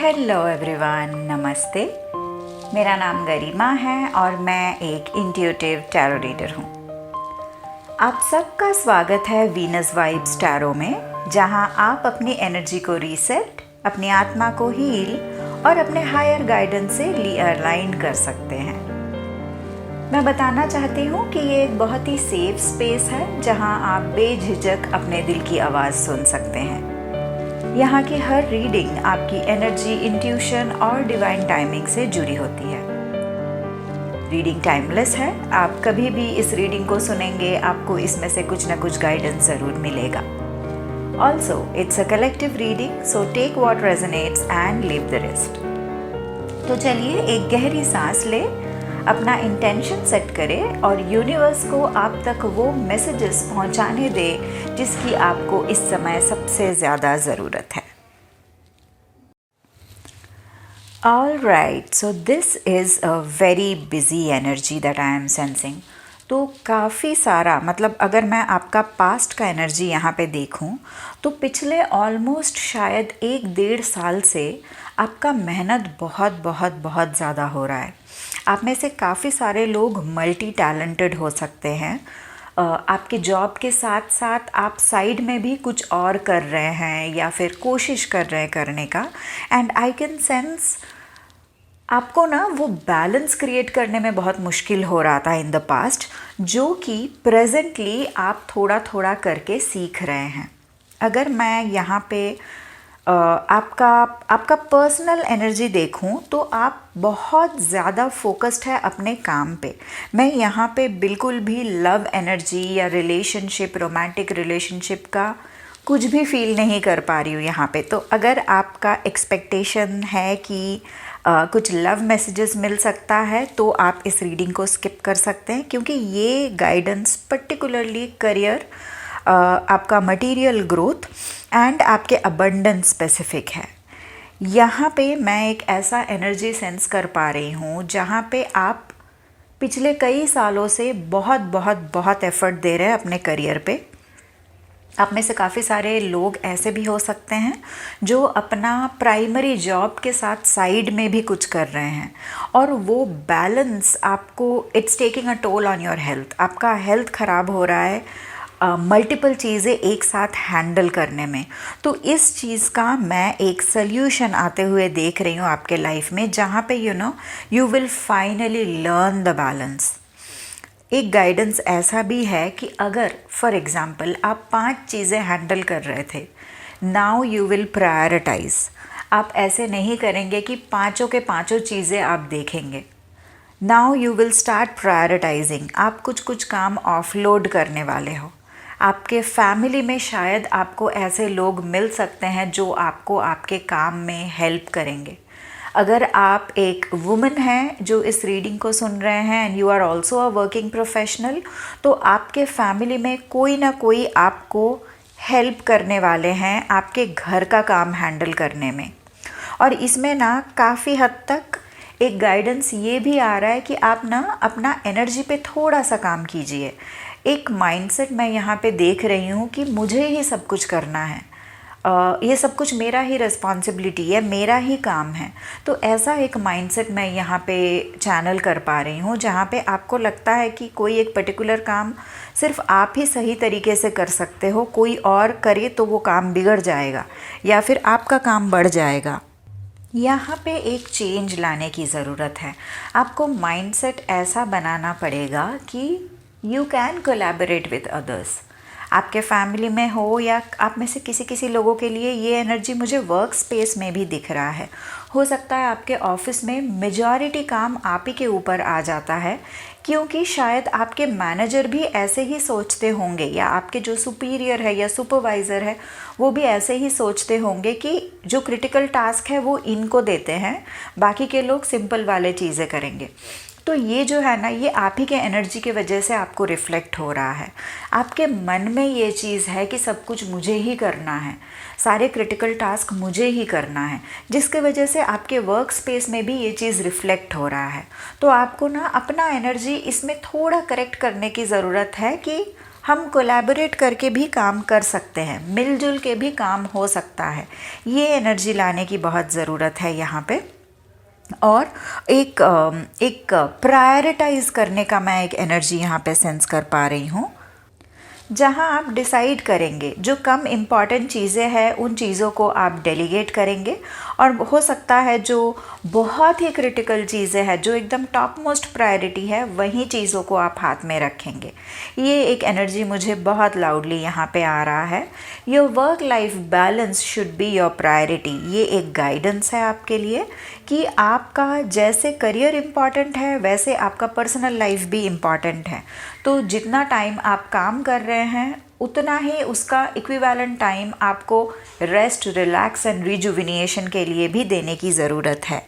Hello everyone, नमस्ते। मेरा नाम गरिमा है और मैं एक इंट्यूटिव टैरो रीडर हूँ। आप सबका स्वागत है वीनस वाइब्स टैरो में, जहाँ आप अपनी एनर्जी को रीसेट, अपनी आत्मा को हील और अपने हायर गाइडेंस से रीअलाइन कर सकते हैं। मैं बताना चाहती हूँ कि ये एक बहुत ही सेफ स्पेस है, जहाँ आप बेझिझक अपने दिल की आवाज़ सुन सकते हैं। यहाँ की हर रीडिंग आपकी एनर्जी, इंट्यूशन और डिवाइन टाइमिंग से जुड़ी होती है। रीडिंग टाइमलेस है। आप कभी भी इस रीडिंग को सुनेंगे, आपको इसमें से कुछ ना कुछ गाइडेंस ज़रूर मिलेगा। Also it's a collective reading, so take what resonates and leave the rest. तो चलिए एक गहरी सांस ले, अपना इंटेंशन सेट करें और यूनिवर्स को आप तक वो मैसेजेस पहुंचाने दे जिसकी आपको इस समय सबसे ज़्यादा ज़रूरत है। All right, so this is a very busy energy that I am sensing. तो काफ़ी सारा, मतलब अगर मैं आपका पास्ट का एनर्जी यहाँ पे देखूँ तो पिछले ऑलमोस्ट शायद 1-1.5 साल से आपका मेहनत बहुत ज़्यादा हो रहा है। आप में से काफ़ी सारे लोग मल्टी टैलेंटेड हो सकते हैं। आपके जॉब के साथ साथ आप साइड में भी कुछ और कर रहे हैं या फिर कोशिश कर रहे हैं करने का। एंड आई कैन सेंस आपको ना वो बैलेंस क्रिएट करने में बहुत मुश्किल हो रहा था इन द पास्ट, जो कि प्रेजेंटली आप थोड़ा थोड़ा करके सीख रहे हैं। अगर मैं यहाँ पे आपका पर्सनल एनर्जी देखूं तो आप बहुत ज़्यादा फोकस्ड है अपने काम पे। मैं यहाँ पे बिल्कुल भी लव एनर्जी या रिलेशनशिप, रोमांटिक रिलेशनशिप का कुछ भी फील नहीं कर पा रही हूँ यहाँ पे। तो अगर आपका एक्सपेक्टेशन है कि कुछ लव मैसेजेस मिल सकता है तो आप इस रीडिंग को स्किप कर सकते हैं, क्योंकि ये गाइडेंस पर्टिकुलरली करियर, आपका मटेरियल ग्रोथ एंड आपके अबंडेंस स्पेसिफिक है। यहाँ पे मैं एक ऐसा एनर्जी सेंस कर पा रही हूँ जहाँ पे आप पिछले कई सालों से बहुत एफर्ट दे रहे हैं अपने करियर पे। आप में से काफ़ी सारे लोग ऐसे भी हो सकते हैं जो अपना प्राइमरी जॉब के साथ साइड में भी कुछ कर रहे हैं, और वो बैलेंस आपको, it's taking a toll on your health. आपका हेल्थ ख़राब हो रहा है मल्टीपल चीज़ें एक साथ हैंडल करने में। तो इस चीज़ का मैं एक सल्यूशन आते हुए देख रही हूँ आपके लाइफ में, जहाँ पे you will finally learn the balance. एक गाइडेंस ऐसा भी है कि अगर फॉर एग्ज़ाम्पल आप 5 चीज़ें हैंडल कर रहे थे, नाउ यू विल प्रायोरिटाइज। आप ऐसे नहीं करेंगे कि पाँचों के पाँचों चीज़ें आप देखेंगे। Now you will start prioritising. आप कुछ काम ऑफलोड करने वाले हो। आपके फैमिली में शायद आपको ऐसे लोग मिल सकते हैं जो आपको आपके काम में हेल्प करेंगे। अगर आप एक वुमन हैं जो इस रीडिंग को सुन रहे हैं and you are also a working professional, तो आपके फैमिली में कोई ना कोई आपको हेल्प करने वाले हैं आपके घर का काम हैंडल करने में। और इसमें ना काफ़ी हद तक एक गाइडेंस ये भी आ रहा है कि आप ना अपना एनर्जी पे थोड़ा सा काम कीजिए। एक माइंडसेट मैं यहाँ पे देख रही हूँ कि मुझे ही सब कुछ करना है, ये सब कुछ मेरा ही रिस्पॉन्सिबिलिटी है, मेरा ही काम है। तो ऐसा एक माइंडसेट मैं यहाँ पे चैनल कर पा रही हूँ, जहाँ पे आपको लगता है कि कोई एक पर्टिकुलर काम सिर्फ आप ही सही तरीके से कर सकते हो, कोई और करे तो वो काम बिगड़ जाएगा या फिर आपका काम बढ़ जाएगा। यहाँ पे एक चेंज लाने की ज़रूरत है। आपको माइंडसेट ऐसा बनाना पड़ेगा कि you can collaborate with others. आपके फैमिली में हो या आप में से किसी लोगों के लिए ये एनर्जी मुझे वर्क स्पेस में भी दिख रहा है। हो सकता है आपके ऑफिस में मेजॉरिटी काम आप ही के ऊपर आ जाता है, क्योंकि शायद आपके मैनेजर भी ऐसे ही सोचते होंगे, या आपके जो सुपीरियर है या सुपरवाइज़र है वो भी ऐसे ही सोचते होंगे कि जो क्रिटिकल टास्क है वो इनको देते हैं, बाकी के लोग सिंपल वाले चीज़ें करेंगे। तो ये जो है ना, ये आप ही के एनर्जी की वजह से आपको रिफ्लेक्ट हो रहा है। आपके मन में ये चीज़ है कि सब कुछ मुझे ही करना है, सारे क्रिटिकल टास्क मुझे ही करना है, जिसके वजह से आपके वर्क स्पेस में भी ये चीज़ रिफ्लेक्ट हो रहा है। तो आपको ना अपना एनर्जी इसमें थोड़ा करेक्ट करने की ज़रूरत है कि हम कोलैबोरेट करके भी काम कर सकते हैं, मिलजुल के भी काम हो सकता है। ये एनर्जी लाने की बहुत ज़रूरत है यहाँ पे। और एक प्रायोरिटाइज करने का मैं एक एनर्जी यहाँ पे सेंस कर पा रही हूँ, जहाँ आप डिसाइड करेंगे जो कम इम्पॉर्टेंट चीज़ें हैं उन चीज़ों को आप डेलीगेट करेंगे, और हो सकता है जो बहुत ही क्रिटिकल चीज़ें हैं, जो एकदम टॉप मोस्ट प्रायोरिटी है, वही चीज़ों को आप हाथ में रखेंगे। ये एक एनर्जी मुझे बहुत लाउडली यहाँ पे आ रहा है। Your work life balance should be your priority. ये एक गाइडेंस है आपके लिए कि आपका जैसे करियर इम्पॉर्टेंट है वैसे आपका पर्सनल लाइफ भी इम्पॉर्टेंट है। तो जितना टाइम आप काम कर रहे हैं उतना ही उसका इक्विवेलेंट टाइम आपको रेस्ट, रिलैक्स एंड रिजुविनेशन के लिए भी देने की ज़रूरत है।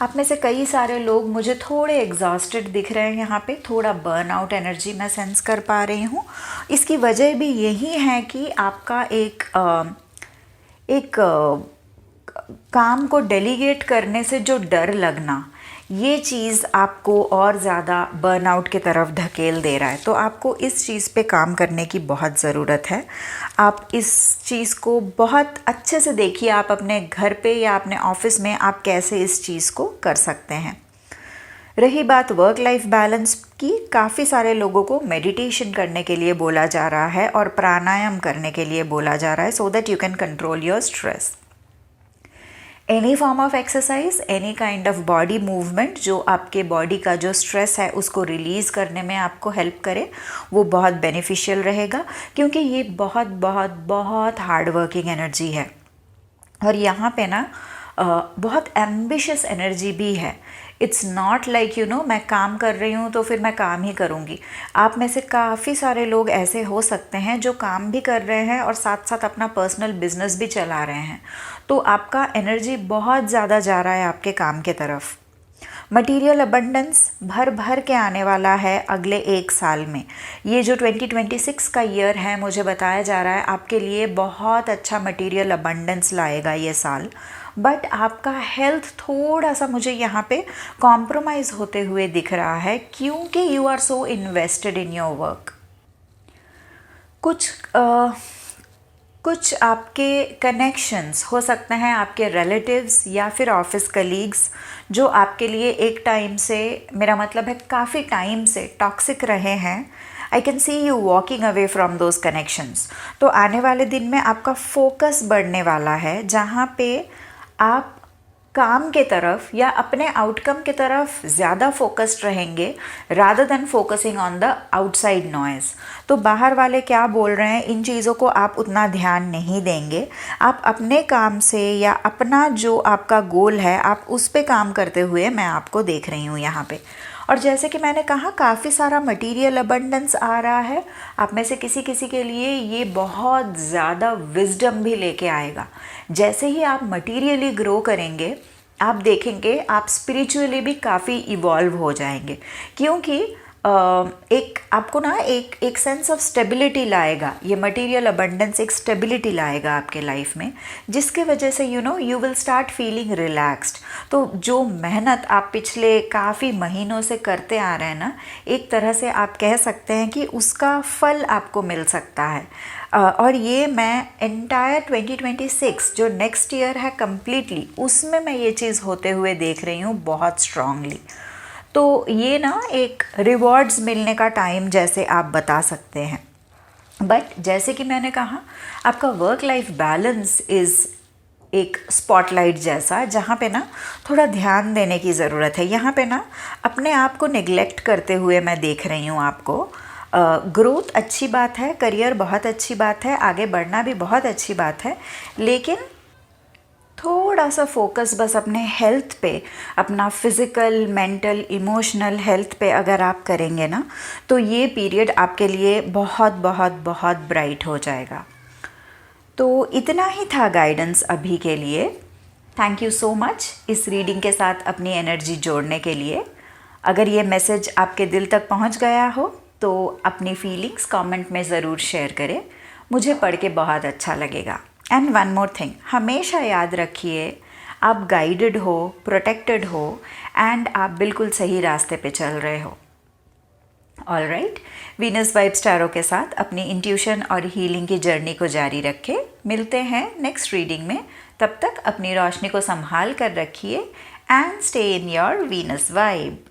आप में से कई सारे लोग मुझे थोड़े एग्जॉस्टेड दिख रहे हैं यहाँ पे, थोड़ा बर्नआउट एनर्जी मैं सेंस कर पा रही हूँ। इसकी वजह भी यही है कि आपका एक काम को डेलीगेट करने से जो डर लगना, ये चीज़ आपको और ज़्यादा बर्नआउट की तरफ धकेल दे रहा है। तो आपको इस चीज़ पे काम करने की बहुत ज़रूरत है। आप इस चीज़ को बहुत अच्छे से देखिए, आप अपने घर पे या अपने ऑफिस में आप कैसे इस चीज़ को कर सकते हैं। रही बात वर्क लाइफ बैलेंस की, काफ़ी सारे लोगों को मेडिटेशन करने के लिए बोला जा रहा है और प्राणायाम करने के लिए बोला जा रहा है, so that you can control your stress. Any form of exercise, any kind of body movement जो आपके बॉडी का जो स्ट्रेस है उसको रिलीज़ करने में आपको हेल्प करे, वो बहुत बेनिफिशियल रहेगा, क्योंकि ये बहुत बहुत बहुत हार्ड वर्किंग एनर्जी है। और यहाँ पे ना बहुत एम्बिशियस एनर्जी भी है। इट्स नॉट लाइक मैं काम कर रही हूँ तो फिर मैं काम ही करूँगी। आप में से काफ़ी सारे लोग ऐसे हो सकते हैं जो काम भी कर रहे हैं और साथ साथ अपना पर्सनल बिजनेस भी चला रहे हैं। तो आपका एनर्जी बहुत ज़्यादा जा रहा है आपके काम के तरफ। मटीरियल अबंडेंस भर भर के आने वाला है अगले 1 साल में। ये जो 2026 का ईयर है, मुझे बताया जा रहा है आपके लिए बहुत अच्छा मटीरियल अबंडेंस लाएगा ये साल। बट आपका हेल्थ थोड़ा सा मुझे यहाँ पे कॉम्प्रोमाइज़ होते हुए दिख रहा है, क्योंकि you are so invested in your work. कुछ आपके कनेक्शंस हो सकते हैं, आपके रिलेटिव्स या फिर ऑफिस कलीग्स, जो आपके लिए एक टाइम से, मेरा मतलब है काफ़ी टाइम से टॉक्सिक रहे हैं। I can see you walking away from those connections. तो आने वाले दिन में आपका फोकस बढ़ने वाला है, जहाँ पे आप काम के तरफ या अपने आउटकम की तरफ ज़्यादा फोकस्ड रहेंगे, rather than focusing on the outside noise. तो बाहर वाले क्या बोल रहे हैं, इन चीज़ों को आप उतना ध्यान नहीं देंगे। आप अपने काम से या अपना जो आपका गोल है, आप उस पे काम करते हुए मैं आपको देख रही हूँ यहाँ पे। और जैसे कि मैंने कहा, काफ़ी सारा मटेरियल अबंडेंस आ रहा है। आप में से किसी किसी के लिए ये बहुत ज़्यादा विजडम भी लेके आएगा। जैसे ही आप मटेरियली ग्रो करेंगे, आप देखेंगे आप स्पिरिचुअली भी काफ़ी इवॉल्व हो जाएंगे, क्योंकि एक आपको ना एक सेंस ऑफ स्टेबिलिटी लाएगा। ये मटेरियल अबंडेंस एक स्टेबिलिटी लाएगा आपके लाइफ में, जिसके वजह से you will start feeling relaxed. तो जो मेहनत आप पिछले काफ़ी महीनों से करते आ रहे हैं ना, एक तरह से आप कह सकते हैं कि उसका फल आपको मिल सकता है। और ये मैं एंटायर 2026 जो नेक्स्ट ईयर है कम्प्लीटली, उसमें मैं ये चीज़ होते हुए देख रही हूँ बहुत स्ट्रांगली। तो ये ना एक रिवॉर्ड्स मिलने का टाइम जैसे आप बता सकते हैं। बट जैसे कि मैंने कहा, आपका वर्क लाइफ बैलेंस इज़ एक स्पॉटलाइट जैसा, जहाँ पे ना थोड़ा ध्यान देने की ज़रूरत है। यहाँ पे ना अपने आप को निगलेक्ट करते हुए मैं देख रही हूँ आपको। ग्रोथ अच्छी बात है, करियर बहुत अच्छी बात है, आगे बढ़ना भी बहुत अच्छी बात है, लेकिन थोड़ा सा फोकस बस अपने हेल्थ पे, अपना फिज़िकल, मेंटल, इमोशनल हेल्थ पे अगर आप करेंगे ना, तो ये पीरियड आपके लिए बहुत बहुत बहुत ब्राइट हो जाएगा। तो इतना ही था गाइडेंस अभी के लिए। थैंक यू सो मच इस रीडिंग के साथ अपनी एनर्जी जोड़ने के लिए। अगर ये मैसेज आपके दिल तक पहुंच गया हो तो अपनी फीलिंग्स कमेंट में ज़रूर शेयर करें, मुझे पढ़ के बहुत अच्छा लगेगा। एंड वन मोर थिंग, हमेशा याद रखिए, आप गाइडेड हो, प्रोटेक्टेड हो, एंड आप बिल्कुल सही रास्ते पे चल रहे हो। ऑल राइट, वीनस वाइब स्टारों के साथ अपनी इंट्यूशन और हीलिंग की जर्नी को जारी रखें। मिलते हैं नेक्स्ट रीडिंग में। तब तक अपनी रोशनी को संभाल कर रखिए and stay in your Venus vibe.